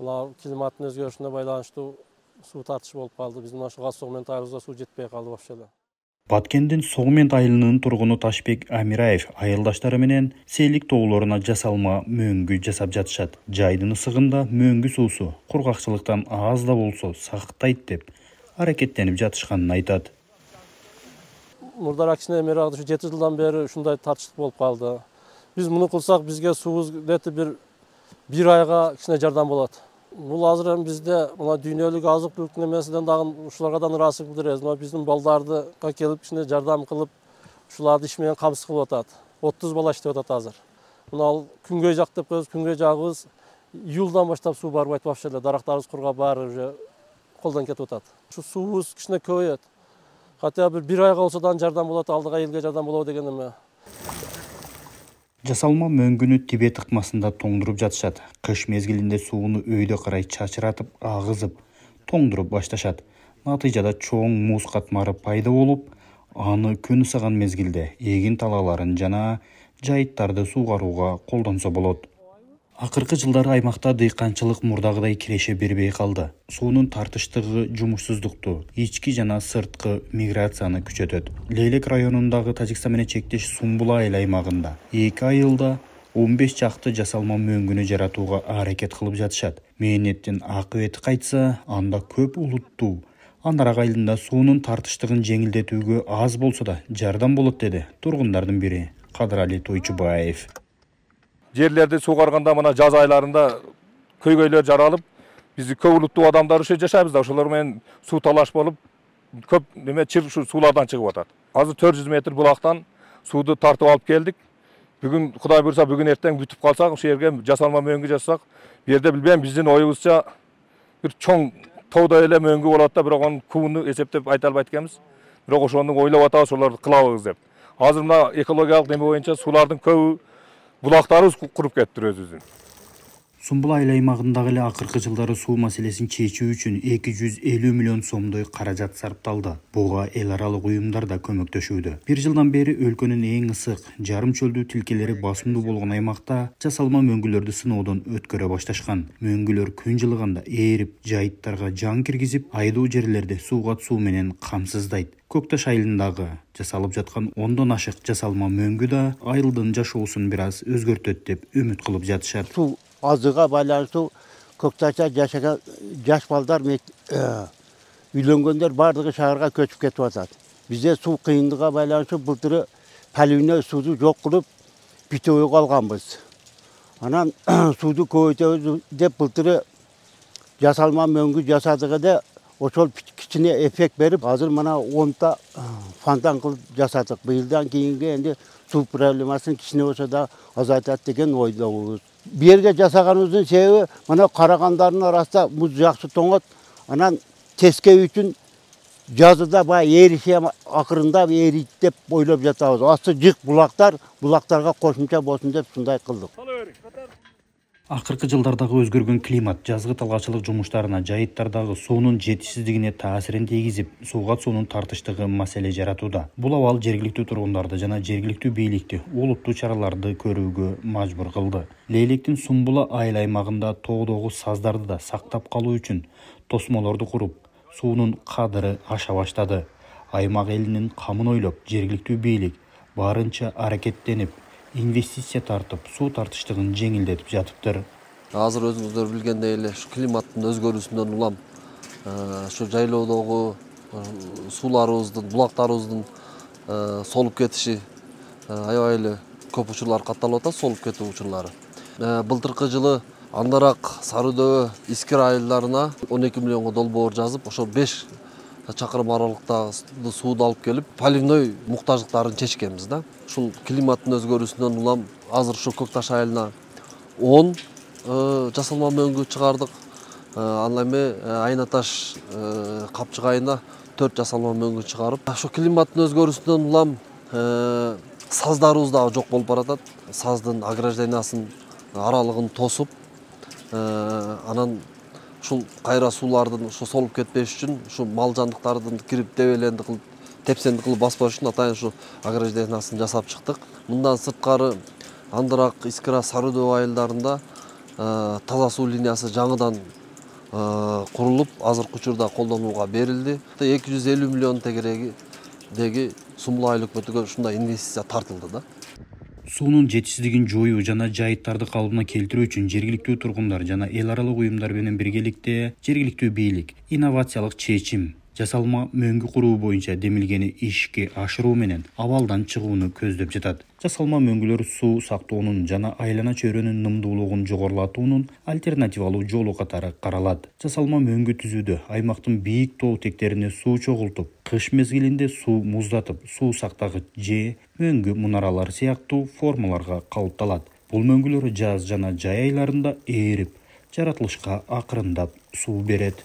Bular klimatın özgörüşüne байланыштуу суу тартышы болуп калды. Биздин ошо газ сегмент айылыбызга суу жетпей калды вообще. Баткендин Согмент айылынын тургуну Ташбек Амираев айылдаштары менен Селик тоолоруна жасалма мөңгү жасап жатышат. Жайдын ысыгында мөңгү суусу кургакчылыктан аз да болсо сактайт деп аракеттенип жатышканын айтат. Мурдараак кичине эмерээк 7 жылдан бери ушундай тартыштык болуп калды. Биз муну кылсак бизге суубуз дети бир айга кичине жардам болот. Бул азыр эми бизде мына дүйнөлүк азык түлүктүн эмесинен дагы ушуларга да ыраазычылык билдиребиз. Мына биздин балдарды келип кичине жардам кылып, ушуларды иш менен камсыз кылып атат. 30 бала иштеп атат азыр. Мына күнгөй жак деп коебуз, күнгөй жагыбыз июлдан баштап суу барбайт вообще эле. Дарактарыбыз кургап баары уже колдон кетип атат. Ушу суубуз кичине көбөйөт. Хотя бир айга болсо да жардам болот, алдыга элге жардам болобу деген эме. Жасалма мөңгүнү Тибет ыкмасында тоңдуруп жатышат. Кыш мезгилинде сууну өйдө карай чачыратып, агызып, тоңдуруп башташат. Натыйжада чоң муз катмары пайда болуп, аны күн ысыган мезгилде эгин талааларын жана жайыттарды суугарууга колдонсо болот. Акыркы жылдары аймакта дыйканчылык мурдагыдай киреше бербей калды. Суунун тартыштыгы жумушсуздукту, ички жана сырткы миграцияны күчөтөт. Лейлек районундагы Тажикстан менен чектеш Сумбула айыл аймагында 2 айылда 15 чакты жасалма мөңгүнү жаратууга аракет кылып жатышат. Мээнеттин акыбети кайтса, анда көп улуттуу Андарак айылында суунун тартыштыгын жеңилдетүүгө аз болсо да жардам болот деди тургундардын бири Кадырали Тойчубаев. Жерлерди суугарганда мына жаз айларында көйгөйлөр жаралып, биз көп улуттуу адамдар ошо жашайбыз да, ошолор менен суу талаш болуп, көп неме чыр суулардан чыгып атат. Азыр 400 метр булактан сууду тартып алып келдик. Бүгүн Кудай буйрса, бүгүн эртең бүтүп калсак, ошол жерге жасалма мөңгү жасасак, бу жерде билбейм, биздин оюбузча бир чоң тоодой эле мөңгү болот да, бирок анын кубуну эсептеп айта албайт экенбиз. Бирок ошону ойлоп атабыз, ошолорду кылабыз деп. Азыр мына экологиялык неме боюнча суулардын көбү булактарыбыз куруп кетти өзүбүздүн. Сумбула айыл аймагындагы эле акыркы жылдары суу маселесин чечүү үчүн 250 миллион сомдой каражат сарпталды. Буга эл аралык уюмдар да көмөктөшүүдө. Бир жылдан бери өлкөнүн эң ысык, жарым чөлдүү тилкелери басымдуу болгон аймакта жасалма мөңгүлөрдү сыноодон өткөрө башташкан. Мөңгүлөр күн жылыганда ээрип, жайыттарга жан киргизип, айдуу жерлерди сууга суу менен камсыздайт. Көкташ айылындагы жасалып жаткан 10дон ашык жасалма мөңгү да айылдын жашоосун бир аз өзгөртөт деп үмүт кылып жатышат. Суу азыга байланыштуу Көкташта жашаган жаш балдар, үйлөнгөндөр бардыгы шаарга көчүп кетип атат. Бизде суу кыйындыгына байланыштуу былтыры поливной сууду жок кылып бүтөбөй калганбыз. Анан сууду көбөйтөбүз деп былтыры жасалма мөңгү жасадыгы да ошол кичине эффект берип, азыр мына 10та фонтан кылып жасадык. Быйылдан кийинге энди суу проблемасын кичине болсо да азайтат деген ойдобуз. Бу жерге жасаганыбыздын себеби мына карагандардын арасында муз жакшы тоңот. Анан тескөө үчүн жазда баягы эрише акырында эрийт деп ойлоп жатабыз. Асты жык булактарга кошумча болсун деп ушундай кылдык. Акыркы жылдардагы өзгөргөн климат жазгы талгаачылык жумуштарына, жайыттардагы суунун жетишсиздигине таасирин тийгизип, сууга суунун тартыштыгы маселе жаратууда. Бул абал жергиликтүү тургундарды жана жергиликтүү бийликти олуттуу чараларды көрүүгө мажбур кылды. Лейлектин Сумбула айыл аймагында тоодогу саздарды да сактап калуу үчүн тосмолорду куруп, суунун кадыры аша баштады. Аймак элинин камын ойлоп, жергиликтүү бийлик барынча аракеттенип, инвестиция тартып, суу тартыштыгын жеңилдетип жатыптыр. Азыр өзүңүздөр билгендей эле климаттын өзгөрүүсүнөн улам ушу жайлоодогу сууларыбыздын, булактарыбыздын солуп кетиши аябай эле көп учурлар катталып атат, солуп кетүү учурлары. Былтыркы жылы Андарак, Сары Дөбө, Искир айылдарына 12 миллионго долбоор жазып, ошол 5 чакырым аралыктагы сууду алып келип, поливной муктаждыктарын чечкенбиз да. Ушул климаттын өзгөрүүсүнөн улам азыр ушу Көкташ айылына 10 жасалма мөңгү чыгардык. Андан эми Айна Таш Капчык айына 4 жасалма мөңгү чыгарып, ошо климаттын өзгөрүүсүнөн улам саздарыбыз дагы жок болуп баратат. Саздын ограждениясын аралыгын тосуп, анан ушул кайра суулардын ушу солуп кетпеш үчүн, ушу мал жандыктардын кирип дебеленди кылып, тепсенди кылып баспаш үчүн атайын ушу ограждениясын жасап чыктык. Мындан сырткары Андарак, Искира, Сары Дөбө айылдарында таза суу линиясы жаңыдан курулуп азыркы учурда колдонууга берилди. 250 миллион тегерегидеги сумлуу айлык өтөгө ушундай инвестиция тартылды да. Суунун жетишсиздигин жоюу жана жайыттарды калыбына келтирүү үчүн жергиликтүү тургундар жана эл аралык уюмдар менен биргеликте жергиликтүү бийлик инновациялык чечим жасалма мөңгү куруу боюнча демилгени ишке ашыруу менен абалдан чыгууну көздөп жатат. Жасалма мөңгүлөр суу сактоонун жана айлана чөйрөнүн нымдуулугун жогорулатуунун альтернативалуу жолу катары каралат. Жасалма мөңгү түзүүдө аймактын бийик тоо тектерине суу чогултуп, кыш мезгилинде суу муздатып, суу сактагыч же мөңгү мунаралар сыяктуу формаларга калыпталат. Бул мөңгүлөр жаз жана жай айларында ээрип, жаратылышка акырындап суу берет.